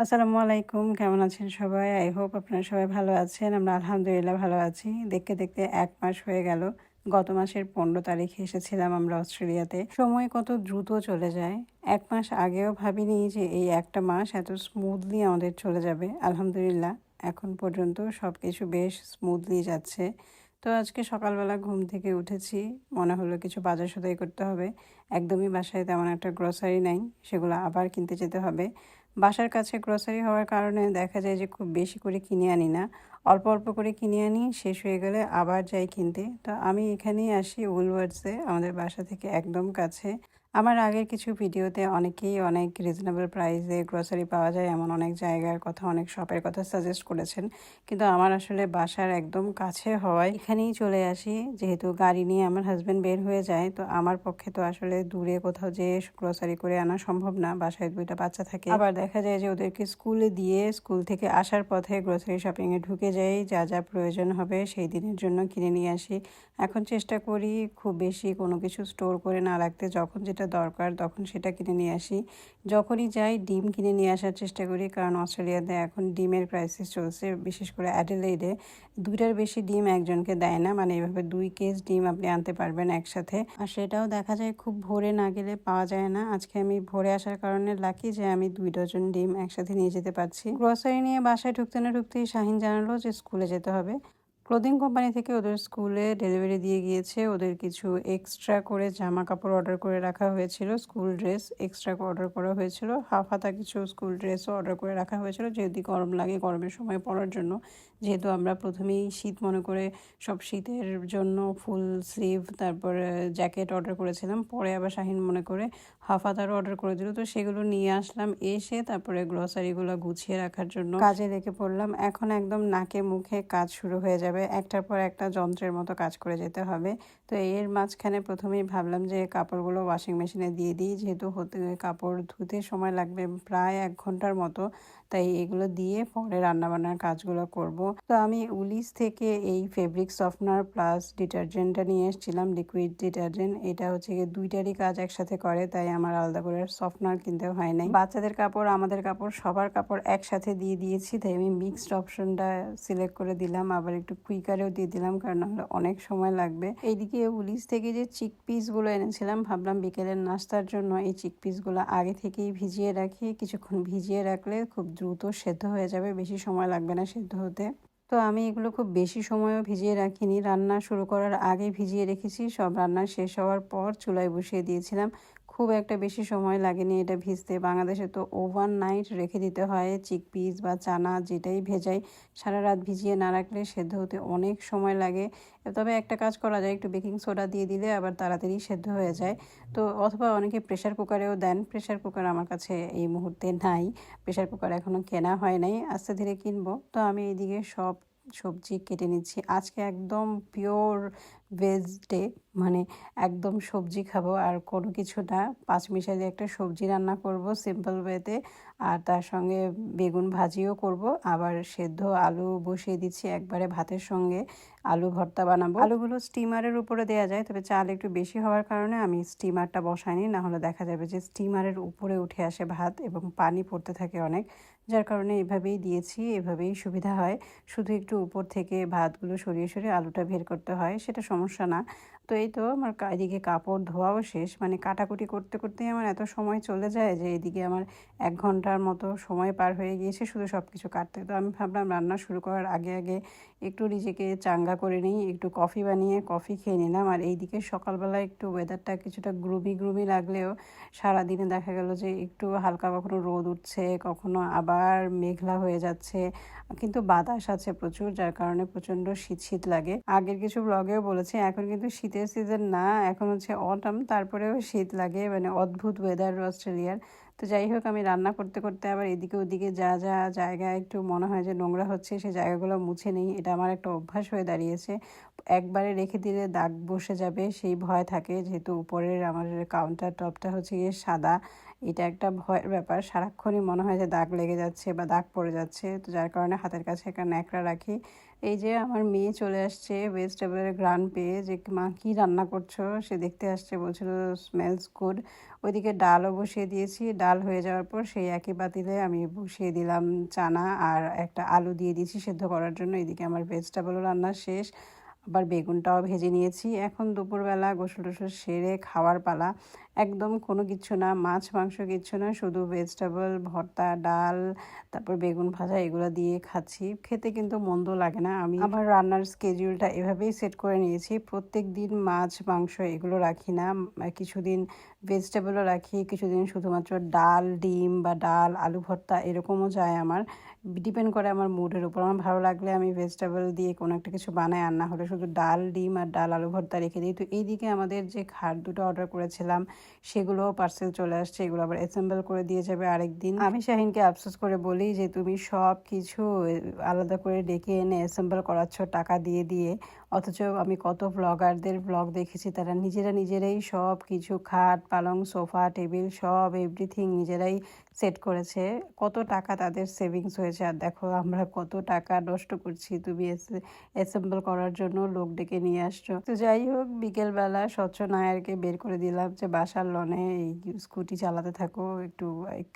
আসসালামু আলাইকুম। কেমন আছেন সবাই? আই হোপ আপনারা সবাই ভালো আছেন। আমরা আলহামদুলিল্লাহ ভালো আছি। দেখতে, দেখতে ১ মাস হয়ে গেল। গত মাসের ১৫ তারিখে এসেছিলাম আমরা অস্ট্রেলিয়াতে। সময় কত দ্রুত চলে যায়। ১ মাস আগেও ভাবিনি যে এই একটা মাস এত স্মুথলি আমাদের চলে যাবে। আলহামদুলিল্লাহ এখন পর্যন্ত সবকিছু বেশ স্মুথলি যাচ্ছে। তো আজকে সকালবেলা ঘুম থেকে উঠেছি। মনে হলো কিছু বাজার সদাই করতে হবে। একদমই বাসায় তেমন একটা গ্রোসারি নাই। সেগুলো আবার কিনতে যেতে হবে। বাসার কাছে গ্রোসারি হওয়ার কারণে দেখা যায় যে খুব বেশি করে কিনে আনি না। অল্প, অল্প করে কিনে আনি, শেষ হয়ে গেলে আবার যাই কিনতে। তো আমি এখানেই আসি উলওয়ার্ডসে, আমাদের বাসা থেকে একদম কাছে। আমার আগের কিছু ভিডিওতে অনেকেই অনেক রিজনেবল প্রাইসে গ্রোসারি পাওয়া যায় এমন অনেক জায়গার কথা, অনেক শপের কথা সাজেস্ট করেছেন। কিন্তু আমার আসলে বাসার একদম কাছে হওয়ায় এখানেই চলে আসি। যেহেতু গাড়ি নিয়ে আমার হাসব্যান্ড বের হয়ে যায়, তো আমার পক্ষে তো আসলে দূরে কোথাও যেয়ে গ্রোসারি করে আনা সম্ভব না। বাসায় ২ টা বাচ্চা থাকে। আবার দেখা যায় যে ওদেরকে স্কুলে দিয়ে স্কুল থেকে আসার পথে গ্রোসারি শপিংয়ে ঢুকে যাই। যা, যা প্রয়োজন হবে সেই দিনের জন্য কিনে নিয়ে আসি। এখন চেষ্টা করি খুব বেশি কোনো কিছু স্টোর করে না রাখতে। যখন যেটা দরকার তখন সেটা কিনে নিয়ে আসি। যখনই যাই ডিম কিনে নিয়ে আসার চেষ্টা করি, কারণ অস্ট্রেলিয়াতে এখন ডিমের ক্রাইসিস চলছে। বিশেষ করে অ্যাডিলেইডে ২ টার বেশি ডিম একজনকে দেয় না। মানে এভাবে ২ কেস ডিম আপনি আনতে পারবেন একসাথে। আর সেটাও দেখা যায় খুব ভোরে না গেলে পাওয়া যায় না। আজকে আমি ভোরে আসার কারণে লাকি যে আমি ২ ডজন ডিম একসাথে নিয়ে যেতে পারছি। গ্রোসারি নিয়ে বাসায় ঢুকতে না ঢুকতেই শাহিন জানালো যে স্কুলে যেতে হবে। ক্লোদিং কোম্পানি থেকে ওদের স্কুলে ডেলিভারি দিয়ে গিয়েছে। ওদের কিছু এক্সট্রা করে জামা কাপড় অর্ডার করে রাখা হয়েছিল, স্কুল ড্রেস এক্সট্রা অর্ডার করা হয়েছিল। হাফ হাতা কিছু স্কুল ড্রেসও অর্ডার করে রাখা হয়েছিল, যদি গরম লাগে গরমের সময় পরার জন্য। যেহেতু আমরা প্রথমেই শীত মনে করে সব শীতের জন্য ফুল স্লিভ তারপরে জ্যাকেট অর্ডার করেছিলাম। পরে আবার শাহিন মনে করে হাফ হাতারও অর্ডার করে দিল। তো সেগুলো নিয়ে আসলাম, এসে তারপরে গ্রোসারিগুলো গুছিয়ে রাখার জন্য কাজে লেগে পড়লাম। এখন একদম নাকে মুখে কাজ শুরু হয়ে যাবে। একটার পর একটা যন্ত্রের মতো কাজ করে যেতে হবে। তো এর মাঝখানে প্রথমেই ভাবলাম যে কাপড়গুলো ওয়াশিং মেশিনে দিয়ে দিই, যেহেতু কাপড় ধুতে সময় লাগবে প্রায় ১ ঘন্টার মতো। তাই এগুলো দিয়ে পরে রান্নাবান্নার কাজগুলো করব। তো আমি উলিস থেকে এই ফেব্রিক সফটনার প্লাস ডিটারজেন্টটা নিয়ে এসেছিলাম, লিকুইড ডিটারজেন্ট। এটা হচ্ছে গিয়ে ২টারই কাজ একসাথে করে, তাই আমার আলাদা করে সফটনার কিনতে হয় নাই। বাচ্চাদের কাপড়, আমাদের কাপড়, সবার কাপড় একসাথে দিয়ে দিয়েছি, তাই আমি মিক্সড অপশনটা সিলেক্ট করে দিলাম। আবার একটু কুইকারেও দিয়ে দিলাম, কারণ নাহলে অনেক সময় লাগবে। এইদিকে উলিস থেকে যে চিক পিসগুলো এনেছিলাম, ভাবলাম বিকেলের নাস্তার জন্য এই চিক পিসগুলো আগে থেকেই ভিজিয়ে রাখি। কিছুক্ষণ ভিজিয়ে রাখলে খুব দ্রুত সেদ্ধ হয়ে যাবে, বেশি সময় লাগবে না সেদ্ধ হতে। তো আমি এগুলো খুব বেশি সময়ও ভিজিয়ে রাখিনি, রান্না শুরু করার আগে ভিজিয়ে রেখেছি। সব রান্না শেষ হওয়ার পর চুলায় বসিয়ে দিয়েছিলাম। খুব একটা বেশি সময় লাগেনি এটা ভিজতে। বাংলাদেশে তো ওভারনাইট রেখে দিতে হয় চিকপিস বা চানা যেটাই ভেজাই, সারা রাত ভিজিয়ে না রাখলে সেদ্ধ হতে অনেক সময় লাগে। তবে একটা কাজ করা যায়, একটু বেকিং সোডা দিয়ে দিলে আবার তাড়াতাড়ি সেদ্ধ হয়ে যায়। তো অথবা অনেকে প্রেশার কুকারেও দেন। প্রেশার কুকার আমার কাছে এই মুহূর্তে নাই, প্রেশার কুকার এখনও কেনা হয় নাই, আস্তে ধীরে কিনবো। তো আমি এইদিকে সব সবজি কেটে নিচ্ছি। আজকে একদম পিওর ভেজ ডে, মানে একদম সবজি খাবো আর কোনো কিছু না। পাঁচমিশালি একটা সবজি রান্না করব সিম্পল ওয়েতে, আর তার সঙ্গে বেগুন ভাজিও করব। আবার সেদ্ধ আলু বসিয়ে দিচ্ছি একবারে ভাতের সঙ্গে। আলু ভর্তা বানাবো। আলুগুলো স্টিমারের উপরে দেওয়া যায়, তবে চাল একটু বেশি হওয়ার কারণে আমি স্টিমারটা বসাইনি, না হলে দেখা যাবে যে স্টিমারের উপরে উঠে আসে ভাত এবং পানি পড়তে থাকে অনেক। যার কারণে এভাবেই দিয়েছি, এভাবেই সুবিধা হয়। শুধু একটু উপর থেকে ভাতগুলো সরিয়ে সরিয়ে আলুটা বের করতে হয়, সেটা সমস্যা না। তো এই তো আমার এদিকে কাপড় ধোয়াও শেষ, মানে কাটাকুটি করতে করতেই আমার এত সময় চলে যায় যে এদিকে আমার ১ ঘন্টার মতো সময় পার হয়ে গিয়েছে শুধু সব কিছু কাটতে। তো আমি ভাবলাম রান্না শুরু করার আগে আগে একটু নিজেকে চাঙ্গা করে নিই, একটু কফি বানিয়ে কফি খেয়ে নিলাম। আর এইদিকে সকালবেলা একটু ওয়েদারটা কিছুটা গ্রুমি গ্রুমি লাগলেও সারাদিনে দেখা গেল যে একটু হালকা কখনো রোদ উঠছে, কখনো আবার মেঘলা হয়ে যাচ্ছে, কিন্তু বাতাস আছে প্রচুর, যার কারণে প্রচণ্ড শীত শীত লাগে। আগের কিছু ব্লগেও বলেছি এখন কিন্তু শীতের সিজন না, এখন হচ্ছে অটাম, তারপরেও শীত লাগে, মানে অদ্ভুত ওয়েদার অস্ট্রেলিয়ার। তো যাই হোক, আমি রান্না করতে করতে আবার এদিকে ওদিকে যা যা জায়গা একটু মনে হয় যে নোংরা হচ্ছে, সেই জায়গাগুলো মুছে নেই। এটা আমার একটা অভ্যাস হয়ে দাঁড়িয়েছে। একবারে রেখে দিলে দাগ বসে যাবে সেই ভয় থাকে, যেহেতু উপরের আমার কাউন্টার টপটা হচ্ছে গিয়ে সাদা। এটা একটা ভয়ের ব্যাপার, সারাক্ষণই মনে হয় যে দাগ লেগে যাচ্ছে বা দাগ পড়ে যাচ্ছে, তো যার কারণে হাতের কাছে একটা ন্যাকড়া রাখি। এই যে আমার মেয়ে চলে আসছে ভেজিটেবলের ঘ্রাণ পেয়ে, যে মা কি রান্না করছো, সে দেখতে আসছে, বলছিল স্মেলস গুড। ওইদিকে ডালও বসিয়ে দিয়েছি, ডাল হয়ে যাওয়ার পর সেই একই পাতিলে আমি বসিয়ে দিলাম চানা আর একটা আলু দিয়ে দিয়েছি সেদ্ধ করার জন্য। এদিকে আমার ভেজিটেবলও রান্না শেষ, আবার বেগুনটাও ভেজে নিয়েছি। এখন দুপুরবেলা গোসল টোসল সেরে খাওয়ার পালা। একদম কোনো কিচ্ছু না, মাছ মাংস কিচ্ছু না, শুধু ভেজিটেবল ভর্তা, ডাল, তারপর বেগুন ভাজা, এগুলো দিয়ে খাচ্ছি। খেতে কিন্তু মন্দ লাগে না। আমি আমার রান্নার স্কেডিউলটা এভাবেই সেট করে নিয়েছি, প্রত্যেক দিন মাছ মাংস এগুলো রাখি না, কিছুদিন ভেজিটেবলও রাখি, কিছুদিন শুধুমাত্র ডাল ডিম বা ডাল আলু ভর্তা এরকমও যায়। আমার ডিপেন্ড করে আমার মুডের উপর। আমার ভালো লাগলে আমি ভেজিটেবল দিয়ে কোনো একটা কিছু বানাই, আর না হলে শুধু ডাল ডিম আর ডাল আলু ভর্তা রেখে দিই। তো এইদিকে আমাদের যে খাট দুটো অর্ডার করেছিলাম সেগুলোও পার্সেল চলে আসছে, এগুলো আবার অ্যাসেম্বল করে দিয়ে যাবে আরেকদিন। আমি শাহিনকে আফসোস করে বলি যে তুমি সব কিছু আলাদা করে ডেকে এনে অ্যাসেম্বল করাচ্ছ টাকা দিয়ে দিয়ে, অথচ আমি কত ব্লগারদের ব্লগ দেখেছি, তারা নিজেরাই সব কিছু খাট পালং সোফা টেবিল সব এভরিথিং নিজেরাই সেট করেছে। কত টাকা তাদের সেভিংস হয়েছে, আর দেখো আমরা কত টাকা নষ্ট করছি, তুমি অ্যাসেম্বল করার জন্য লোক ডেকে নিয়ে আসছো। তো যাই হোক, বিকেলবেলা স্বচ্ছ নায়ারকে বের করে দিলাম যে বাসার লনে এই স্কুটি চালাতে থাকো, একটু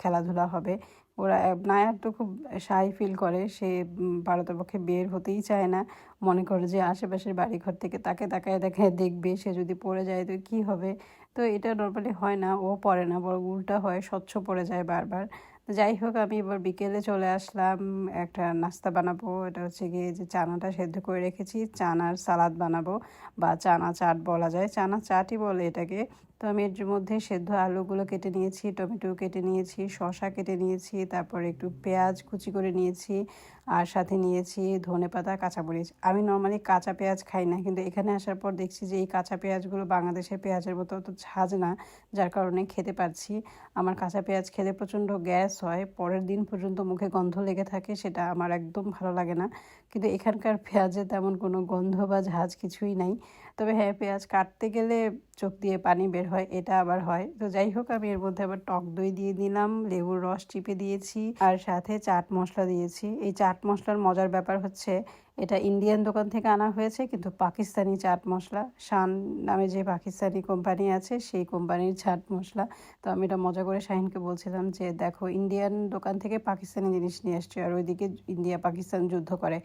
খেলাধুলা হবে। ওরা নায়ার তো খুব শাই ফিল করে, সে পারতপক্ষে বের হতেই চায় না, মনে করে যে আশেপাশের বাড়িঘর থেকে তাকে তাকায় দেখায় দেখবে, সে যদি পড়ে যায় তো কী হবে। তো এটা নর্মালি হয় না, ও পড়ে না, বড় উল্টা হয়, স্বচ্ছ পড়ে যায় বারবার। তো যাই হোক, আমি এবার বিকেলে চলে আসলাম, একটা নাস্তা বানাবো। এটা হচ্ছে গিয়ে যে চানাটা সেদ্ধ করে রেখেছি, চানার সালাদ বানাবো, বা চানা চাট বলা যায়, চানা চাটই বলে এটাকে। তো আমি এর মধ্যে সেদ্ধ আলুগুলো কেটে নিয়েছি, টমেটো কেটে নিয়েছি, শসা কেটে নিয়েছি, তারপর একটু পেঁয়াজ কুচি করে নিয়েছি, আর সাথে নিয়েছি ধনেপাতা কাঁচামরিচ। আমি নর্মালি কাঁচা পেঁয়াজ খাই না, কিন্তু এখানে আসার পর দেখছি যে এই কাঁচা পেঁয়াজগুলো বাংলাদেশের পেঁয়াজের মতো অত ঝাঁজ না, যার কারণে খেতে পারছি। আমার কাঁচা পেঁয়াজ খেলে প্রচণ্ড গ্যাস হয়, পরের দিন পর্যন্ত মুখে গন্ধ লেগে থাকে, সেটা আমার একদম ভালো লাগে না। কিন্তু এখানকার পেঁয়াজে তেমন কোনো গন্ধ বা ঝাঁজ কিছুই নাই। তবে হ্যাঁ, পেঁয়াজ কাটতে গেলে চোখ দিয়ে পানি বের হয়, এটা আবার হয়। তো যাই হোক, আমি এর মধ্যে আবার টক দই দিয়ে দিলাম, লেবুর রস চিপে দিয়েছি, আর সাথে চাট মশলা দিয়েছি। এই চাট মশলার মজার ব্যাপার হচ্ছে এটা ইন্ডিয়ান দোকান থেকে আনা হয়েছে, কিন্তু পাকিস্তানি চাট মশলা, শান নামে যে পাকিস্তানি কোম্পানি আছে সেই কোম্পানির চাট মশলা। তো আমি এটা মজা করে শাহিনকে বলছিলাম যে দেখো, ইন্ডিয়ান দোকান থেকে পাকিস্তানি জিনিস নিয়ে আসছে, আর ওইদিকে ইন্ডিয়া পাকিস্তান যুদ্ধ করে।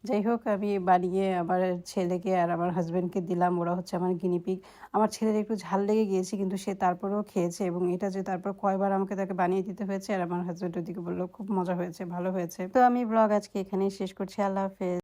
যাই হোক, আমি বানিয়ে আমার ছেলেকে আর আমার হাজব্যান্ডকে দিলাম, ওরা হচ্ছে আমার গিনিপিগ। আমার ছেলের একটু ঝাল লেগে গিয়েছে, কিন্তু সে তারপরেও খেয়েছে, এবং এটা যে তারপর কয়বার আমাকে তাকে বানিয়ে দিতে হয়েছে, আর আমার হাজব্যান্ড ওদিকে বললো খুব মজা হয়েছে, ভালো হয়েছে। তো আমি ব্লগ আজকে এখানেই শেষ করছি, আল্লাহ হাফেজ।